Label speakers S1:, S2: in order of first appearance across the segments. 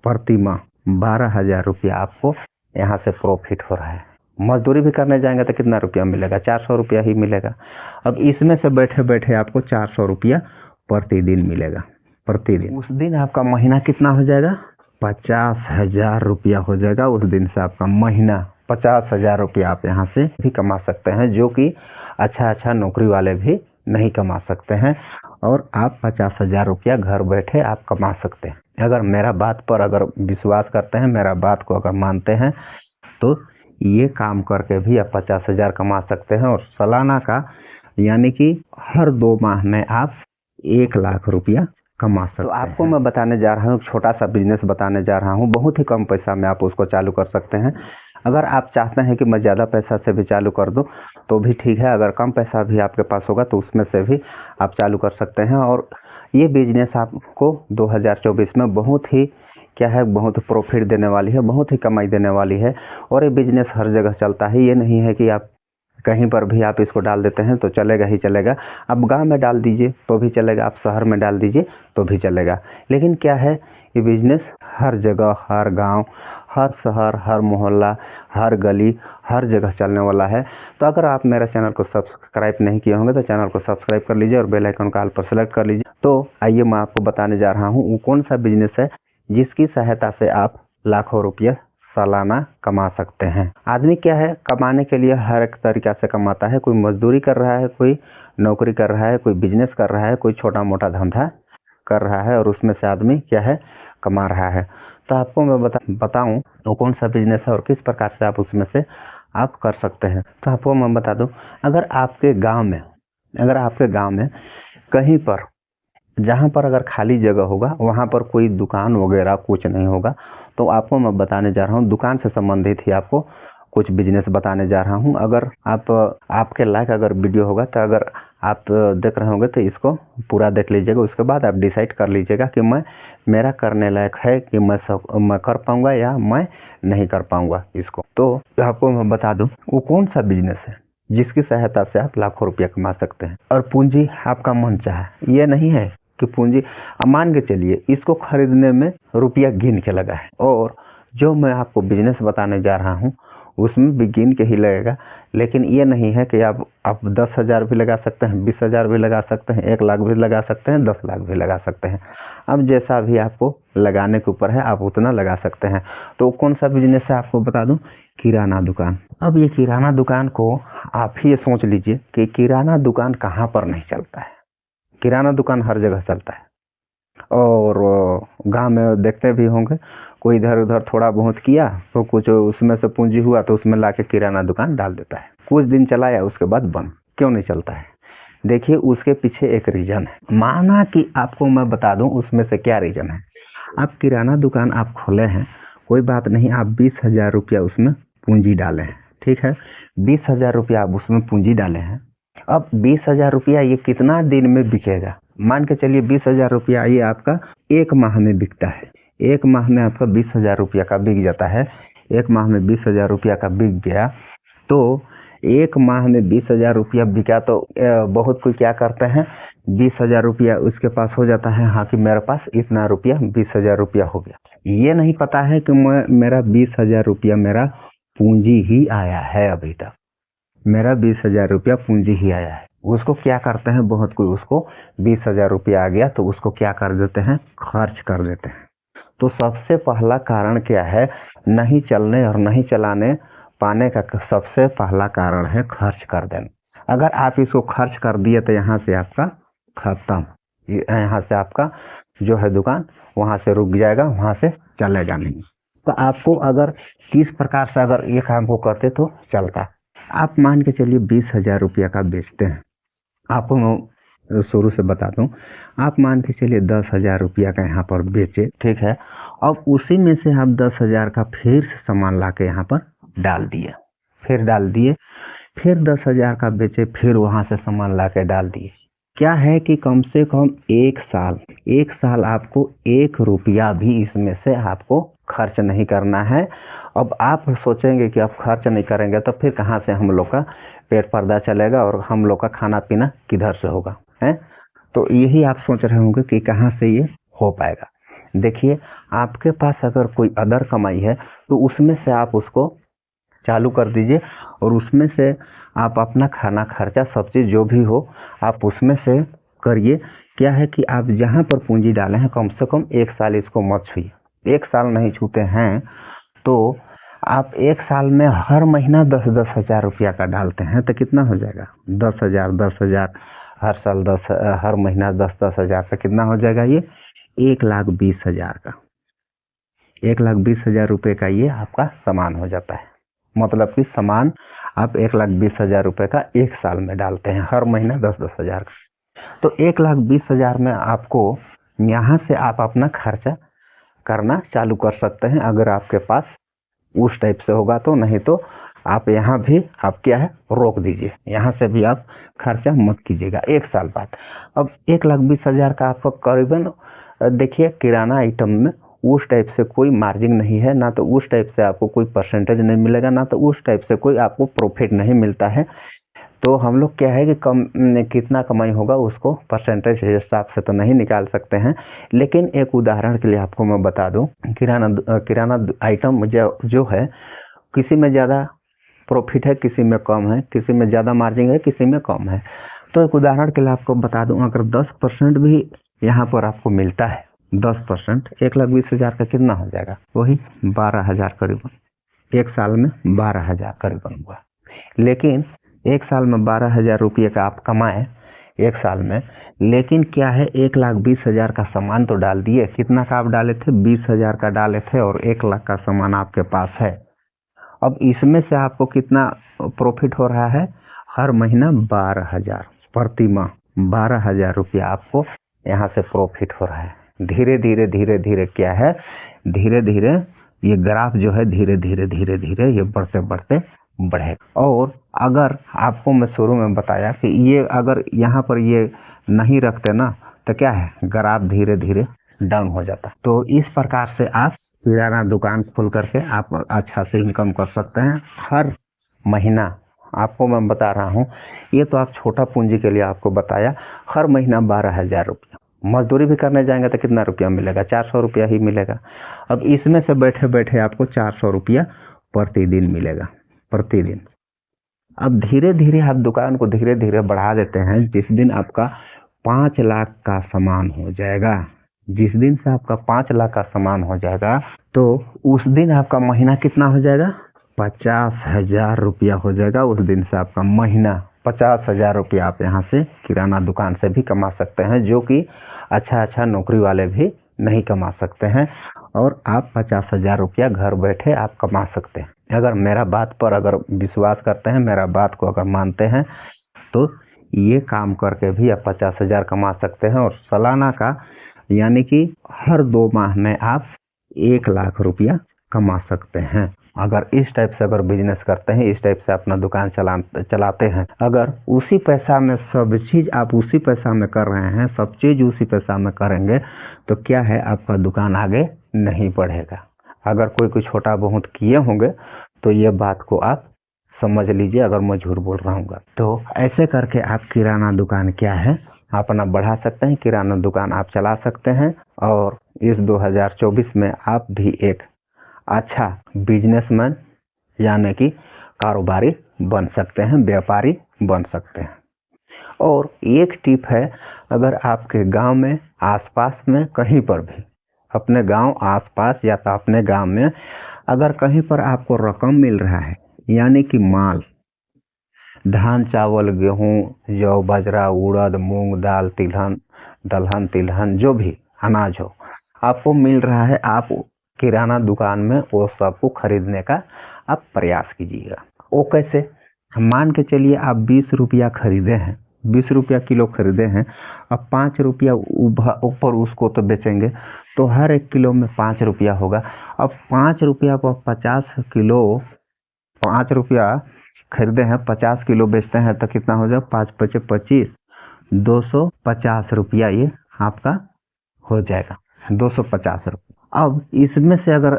S1: प्रति माह 12,000 रुपया आपको यहाँ से प्रॉफिट हो रहा है। मजदूरी भी करने जाएंगे तो कितना रुपया मिलेगा? 400 रुपया ही मिलेगा। अब इसमें से बैठे बैठे आपको 400 रुपया प्रतिदिन मिलेगा, प्रतिदिन। उस दिन आपका महीना कितना हो जाएगा? 50,000 रुपया हो जाएगा। उस दिन से आपका महीना 50,000 रुपया आप यहाँ से भी कमा सकते हैं, जो कि अच्छा नौकरी वाले भी नहीं कमा सकते हैं। और आप 50,000 रुपया घर बैठे आप कमा सकते हैं। अगर मेरा बात पर अगर विश्वास करते हैं, मेरा बात को अगर मानते हैं, तो ये काम करके भी आप 50,000 कमा सकते हैं। और सालाना का यानी कि हर 2 माह में आप 1 लाख रुपया कमा सकते हैं। तो आपको मैं बताने जा रहा हूँ, छोटा सा बिजनेस बताने जा रहा हूँ। बहुत ही कम पैसा में आप उसको चालू कर सकते हैं। अगर आप चाहते हैं कि मैं ज़्यादा पैसा से भी चालू कर दूं तो भी ठीक है। अगर कम पैसा भी आपके पास होगा तो उसमें से भी आप चालू कर सकते हैं। और ये बिजनेस आपको 2024 में बहुत ही बहुत प्रॉफिट देने वाली है, बहुत ही कमाई देने वाली है। और ये बिजनेस हर जगह चलता है। ये नहीं है कि आप कहीं पर भी आप इसको डाल देते हैं तो चलेगा ही चलेगा। आप गांव में डाल दीजिए तो भी चलेगा, आप शहर में डाल दीजिए तो भी चलेगा। लेकिन क्या है, ये बिजनेस हर जगह, हर गांव, हर शहर, हर मोहल्ला, हर गली, हर जगह चलने वाला है। तो अगर आप मेरा चैनल को सब्सक्राइब नहीं किए होंगे तो चैनल को सब्सक्राइब कर लीजिए और बेल आइकन का ऑल पर सेलेक्ट कर लीजिए। तो आइए मैं आपको बताने जा रहा हूँ वो कौन सा बिजनेस है जिसकी सहायता से आप लाखों रुपये सालाना कमा सकते हैं। आदमी क्या है, कमाने के लिए हर एक तरीक़ा से कमाता है। कोई मजदूरी कर रहा है, कोई नौकरी कर रहा है, कोई बिजनेस कर रहा है, कोई छोटा मोटा धंधा कर रहा है और उसमें से आदमी कमा रहा है। तो आपको मैं बताऊं वो कौन सा बिजनेस है और किस प्रकार से आप उसमें से आप कर सकते हैं। तो आपको मैं बता दूं, अगर आपके गांव में कहीं पर जहां पर अगर खाली जगह होगा वहां पर कोई दुकान वगैरह कुछ नहीं होगा, तो आपको मैं बताने जा रहा हूं दुकान से संबंधित ही आपको कुछ बिजनेस बताने जा रहा हूं। अगर आपके लायक अगर वीडियो होगा तो अगर आप देख रहे होंगे तो इसको पूरा देख लीजिएगा। उसके बाद आप डिसाइड कर लीजिएगा कि मेरा करने लायक है कि मैं कर पाऊंगा या मैं नहीं कर पाऊंगा इसको। तो आपको मैं बता दूं वो कौन सा बिजनेस है जिसकी सहायता से आप लाखों रुपया कमा सकते हैं। और पूंजी आपका मन चाहे, ये नहीं है कि पूंजी मान के चलिए इसको खरीदने में रुपया गिन के लगा है। और जो मैं आपको बिजनेस बताने जा रहा हूँ उसमें भी गिन के ही लगेगा। लेकिन ये नहीं है कि आप 10,000 भी लगा सकते हैं, 20,000 भी लगा सकते हैं, 1 लाख भी लगा सकते हैं, 10 लाख भी लगा सकते हैं। अब जैसा भी आपको लगाने के ऊपर है आप उतना लगा सकते हैं। तो कौन सा बिजनेस है आपको बता दूं, किराना दुकान। अब ये किराना दुकान को आप ही सोच लीजिए कि किराना दुकान कहाँ पर नहीं चलता है। किराना दुकान हर जगह चलता है। और गांव में देखते भी होंगे कोई इधर उधर थोड़ा बहुत किया तो कुछ उसमें से पूंजी हुआ तो उसमें लाके किराना दुकान डाल देता है। कुछ दिन चलाया उसके बाद बंद। क्यों नहीं चलता है? देखिए उसके पीछे एक रीजन है। माना कि आपको मैं बता दूं उसमें से क्या रीजन है। आप किराना दुकान आप खोले हैं, कोई बात नहीं, आप 20,000 रुपया उसमें पूंजी डाले हैं, ठीक है। 20,000 रुपया आप उसमें पूंजी डाले हैं। अब 20,000 रुपया ये कितना दिन में बिकेगा? मान के चलिए 20,000 रुपया ये आपका 1 माह में बिकता है। 1 माह में आपका 20,000 रुपया का बिक जाता है। 1 माह में 20,000 रुपया का बिक गया तो 1 माह में 20,000 रुपया बिका तो बहुत कोई क्या करते हैं, 20,000 रुपया उसके पास हो जाता है, हाँ कि मेरे पास इतना रुपया 20,000 रुपया हो गया। ये नहीं पता है कि मेरा 20,000 रुपया मेरा पूंजी ही आया है। अभी तक मेरा 20,000 रुपया पूंजी ही आया है। उसको क्या करते हैं, बहुत कोई उसको 20,000 रुपया आ गया तो उसको क्या कर देते हैं, खर्च कर देते हैं। तो सबसे पहला कारण क्या है, नहीं चलने और नहीं चलाने पाने का सबसे पहला कारण है खर्च कर देना। अगर आप इसको खर्च कर दिए तो यहाँ से आपका खत्म, यहाँ से आपका जो है दुकान वहाँ से रुक जाएगा, वहाँ से चलेगा नहीं। तो आपको अगर किस प्रकार से अगर ये काम को करते तो चलता। आप मान के चलिए 20,000 रुपया का बेचते हैं। आपको मैं शुरू से बता दूं, आप मान के चलिए 10,000 रुपया का यहाँ पर बेचे, ठीक है। अब उसी में से आप 10,000 का फिर से सामान ला के यहाँ पर डाल दिए, फिर 10,000 का बेचे, फिर वहाँ से सामान ला के डाल दिए। क्या है कि कम से कम 1 साल आपको 1 रुपया भी इसमें से आपको खर्च नहीं करना है। अब आप सोचेंगे कि आप खर्च नहीं करेंगे तो फिर कहाँ से हम लोग का पेट पर्दा चलेगा और हम लोग का खाना पीना किधर से होगा, है? तो यही आप सोच रहे होंगे कि कहाँ से ये हो पाएगा। देखिए आपके पास अगर कोई अदर कमाई है तो उसमें से आप उसको चालू कर दीजिए और उसमें से आप अपना खाना खर्चा सब चीज़ जो भी हो आप उसमें से करिए। क्या है कि आप जहाँ पर पूंजी डाले हैं कम से कम 1 साल इसको मत छूइए। 1 साल नहीं छूते हैं तो आप 1 साल में हर महीना 10-10 हज़ार रुपया का डालते हैं तो कितना हो जाएगा? 10,000 हर साल 10 हर महीना 10-10 हज़ार का कितना हो जाएगा? ये 1,20,000 का 1,20,000 रुपये का ये आपका सामान हो जाता है। मतलब कि सामान आप 1,20,000 रुपये का 1 साल में डालते हैं, हर महीना 10-10 हज़ार का। तो 1,20,000 में आपको यहाँ से आप अपना खर्चा करना चालू कर सकते हैं अगर आपके पास उस टाइप से होगा तो। नहीं तो आप यहाँ भी आप क्या है रोक दीजिए, यहाँ से भी आप खर्चा मत कीजिएगा 1 साल बाद। अब 1,20,000 का आपका करीबन देखिए किराना आइटम में उस टाइप से कोई मार्जिन नहीं है, ना तो उस टाइप से आपको कोई परसेंटेज नहीं मिलेगा, ना तो उस टाइप से कोई आपको प्रॉफिट नहीं मिलता है। तो हम लोग क्या है कि कितना कमाई होगा उसको परसेंटेज हिसाब से तो नहीं निकाल सकते हैं। लेकिन एक उदाहरण के लिए आपको मैं बता दूं, किराना आइटम जो है किसी में ज़्यादा प्रॉफिट है, किसी में कम है, किसी में ज़्यादा मार्जिन है, किसी में कम है। तो एक उदाहरण के लिए आपको बता दूं, अगर 10% भी यहाँ पर आपको मिलता है 10%, 1,20,000 का कितना हो जाएगा? वही 12,000 करीबन। 1 साल में 12,000 करीबन हुआ। लेकिन 1 साल में 12,000 रुपये का आप कमाएं 1 साल में, लेकिन क्या है 1,20,000 का सामान तो डाल दिए। कितना का आप डाले थे? 20,000 का डाले थे और 1 लाख का सामान आपके पास है। अब इसमें से आपको कितना प्रॉफिट हो रहा है? हर महीना 12,000 प्रति माह 12,000 रुपया आपको यहाँ से प्रॉफिट हो रहा है। धीरे धीरे क्या है, धीरे धीरे ये ग्राफ जो है धीरे धीरे ये बढ़ते बढ़ेगा। और अगर आपको मैं शुरू में बताया कि ये अगर यहाँ पर ये नहीं रखते ना तो क्या है ग्राफ धीरे धीरे डाउन हो जाता। तो इस प्रकार से आप किराना दुकान खोल करके आप अच्छा से इनकम कर सकते हैं हर महीना। आपको मैं बता रहा हूँ, ये तो आप छोटा पूंजी के लिए आपको बताया। हर महीना 12,000 रुपया मजदूरी भी करने जाएंगे तो कितना रुपया मिलेगा? 400 रुपया ही मिलेगा। अब इसमें से बैठे बैठे आपको 400 रुपया प्रतिदिन मिलेगा, प्रतिदिन। अब धीरे धीरे आप दुकान को धीरे धीरे बढ़ा देते हैं। जिस दिन आपका 5 लाख का सामान हो जाएगा, जिस दिन से आपका 5 लाख का सामान हो जाएगा तो उस दिन आपका महीना कितना हो जाएगा? 50,000 रुपया हो जाएगा। उस दिन से आपका महीना 50,000 रुपया आप यहाँ से किराना दुकान से भी कमा सकते हैं, जो कि अच्छा नौकरी वाले भी नहीं कमा सकते हैं। और आप 50,000 रुपया घर बैठे आप कमा सकते हैं। अगर मेरा बात पर अगर विश्वास करते हैं, मेरा बात को अगर मानते हैं तो ये काम करके भी आप 50,000 कमा सकते हैं। और सालाना का यानी कि हर 2 माह में आप 1 लाख रुपया कमा सकते हैं। अगर इस टाइप से अगर बिजनेस करते हैं, इस टाइप से अपना दुकान चलाते हैं, अगर उसी पैसा में सब चीज़ आप उसी पैसा में कर रहे हैं, सब चीज़ उसी पैसा में करेंगे तो क्या है आपका दुकान आगे नहीं बढ़ेगा। अगर कोई छोटा बहुत किए होंगे तो ये बात को आप समझ लीजिए, अगर मैं झूठ बोल रहा हूँ तो। ऐसे करके आप किराना दुकान क्या है अपना बढ़ा सकते हैं, किराना दुकान आप चला सकते हैं। और इस 2024 में आप भी एक अच्छा बिजनेसमैन यानी कि कारोबारी बन सकते हैं, व्यापारी बन सकते हैं। और एक टिप है, अगर आपके गांव में आसपास में कहीं पर भी, अपने गांव आसपास या तो अपने गांव में अगर कहीं पर आपको रकम मिल रहा है, यानी कि माल, धान चावल गेहूँ जौ बाजरा उड़द मूंग दाल दलहन तिलहन जो भी अनाज हो आपको मिल रहा है, आप किराना दुकान में वो सबको खरीदने का आप प्रयास कीजिएगा। वो कैसे? मान के चलिए आप 20 रुपया खरीदे हैं, 20 रुपया किलो खरीदे हैं, अब 5 रुपया ऊपर उसको तो बेचेंगे तो हर 1 किलो में 5 रुपया होगा। अब 5 रुपया को 50 किलो, 5 रुपया खरीदे हैं 50 किलो बेचते हैं तो कितना हो जाएगा? 5 × 5 = 25, 250 रुपया ये आपका हो जाएगा, 250 रुपया। अब इसमें से अगर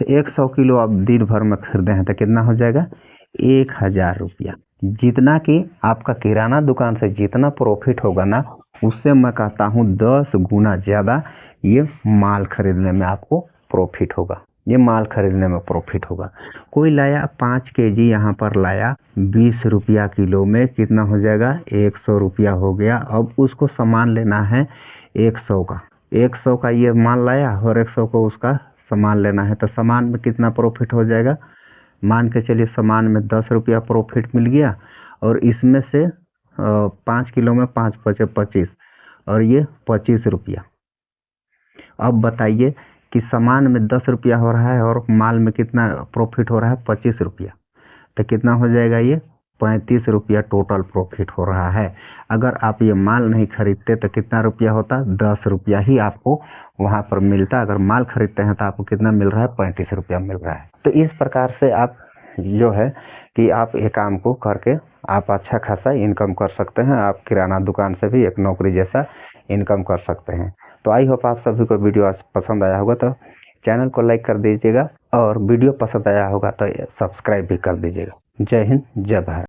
S1: 100 किलो आप दिन भर में खरीदे हैं तो कितना हो जाएगा? 1,000 रुपया। जितना कि आपका किराना दुकान से जितना प्रॉफिट होगा ना, उससे मैं कहता हूँ 10 गुना ज़्यादा ये माल खरीदने में आपको प्रॉफिट होगा। ये माल खरीदने में प्रॉफिट होगा। कोई लाया 5 केजी यहाँ पर लाया 20 रुपया किलो में, कितना हो जाएगा 100 रुपया हो गया। अब उसको सामान लेना है 100 का, 100 का ये माल लाया और 100 को उसका सामान लेना है, तो सामान में कितना प्रॉफिट हो जाएगा। मान के चलिए सामान में 10 रुपया प्रॉफिट मिल गया, और इसमें से 5 किलो में 5 बचे 25, और ये 25 रुपया। अब बताइए कि सामान में 10 रुपया हो रहा है और माल में कितना प्रॉफिट हो रहा है 25 रुपया, तो कितना हो जाएगा ये 35 रुपया टोटल प्रॉफिट हो रहा है। अगर आप ये माल नहीं खरीदते तो कितना रुपया होता, 10 रुपया ही आपको वहाँ पर मिलता। अगर माल खरीदते हैं तो आपको कितना मिल रहा है, 35 रुपया मिल रहा है। तो इस प्रकार से आप जो है कि आप ये काम को करके आप अच्छा खासा इनकम कर सकते हैं। आप किराना दुकान से भी एक नौकरी जैसा इनकम कर सकते हैं। तो आई होप आप सभी को वीडियो आज पसंद आया होगा, तो चैनल को लाइक कर दीजिएगा, और वीडियो पसंद आया होगा तो सब्सक्राइब भी कर दीजिएगा। जय हिंद, जय भारत।